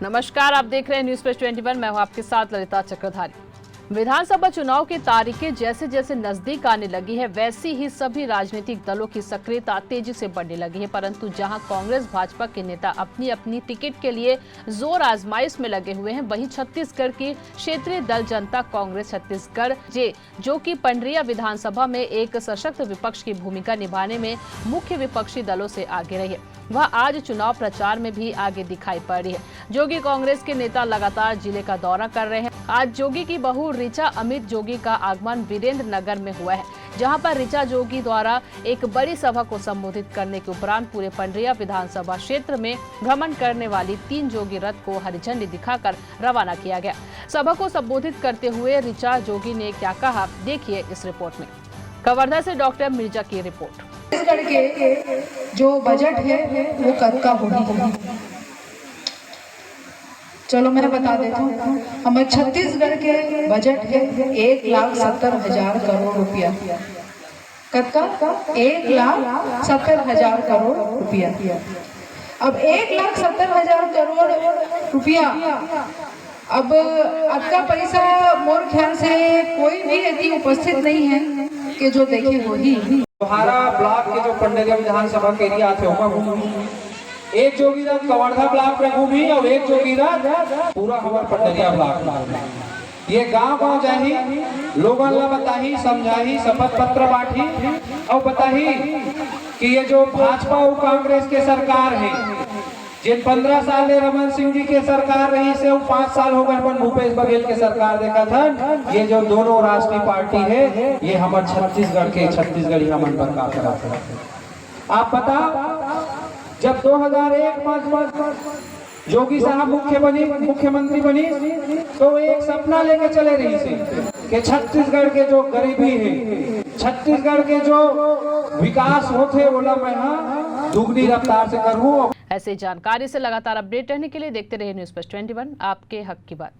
नमस्कार, आप देख रहे हैं न्यूज़ प्लस 21। मैं हूं आपके साथ ललिता चक्रधारी। विधानसभा चुनाव की तारीखें जैसे जैसे नजदीक आने लगी है, वैसी ही सभी राजनीतिक दलों की सक्रियता तेजी से बढ़ने लगी है। परंतु जहां कांग्रेस भाजपा के नेता अपनी अपनी टिकट के लिए जोर आजमाइश में लगे हुए हैं, वहीं छत्तीसगढ़ की क्षेत्रीय दल जनता कांग्रेस छत्तीसगढ़ जो कि पंडरिया विधानसभा में एक सशक्त विपक्ष की भूमिका निभाने में मुख्य विपक्षी दलों से आगे रही है, वह आज चुनाव प्रचार में भी आगे दिखाई पड़ रही है। जोगी कांग्रेस के नेता लगातार जिले का दौरा कर रहे हैं। आज जोगी की बहू ऋचा अमित जोगी का आगमन वीरेंद्र नगर में हुआ है, जहां पर ऋचा जोगी द्वारा एक बड़ी सभा को संबोधित करने के उपरांत पूरे पंडरिया विधानसभा क्षेत्र में भ्रमण करने वाली 3 जोगी रथ को हरी झंडी दिखाकर रवाना किया गया। सभा को संबोधित करते हुए ऋचा जोगी ने क्या कहा, देखिए इस रिपोर्ट में। कवर्धा से डॉक्टर मिर्जा की रिपोर्ट। छत्तीसगढ़ के जो बजट है वो कब का होगी। चलो मैं बता देता हूँ, हमारे छत्तीसगढ़ के बजट है 1,70,000 करोड़ रुपया। कब का 1,70,000 करोड़ रुपया। अब 1,70,000 करोड़ रुपया, अब अक्का पैसा मोर ख्याल से कोई भी यदि उपस्थित नहीं है कि जो देखे वही। लोहारा ब्लॉक के जो पंडरिया विधानसभा के एरिया आते हो, एक जोगी रथ कवर्धा ब्लॉक में घूमी और एक जोगी रथ पूरा हमारे पंडरिया ब्लॉक। ये गांव जाही, लोगों ला बताही, समझाही, शपथ पत्र बांटी और बताही कि ये जो भाजपा और कांग्रेस के सरकार है, जिन 15 साल में रमन सिंह जी के सरकार रही से 5 साल हो गए अपन भूपेश बघेल के सरकार देखा था। ये जो दोनों राष्ट्रीय पार्टी है, ये हमारे छत्तीसगढ़ के छत्तीसगढ़ी हमन पर का करा। आप बताओ, जब 2001 जोगी साहब मुख्यमंत्री बनी तो एक सपना लेके चले रही थी कि छत्तीसगढ़ के जो गरीबी है, छत्तीसगढ़ के जो विकास होते बोला मैं दुगनी रफ्तार से करूं। ऐसे जानकारी से लगातार अपडेट रहने के लिए देखते रहिए न्यूज़ प्लस 21, आपके हक की बात।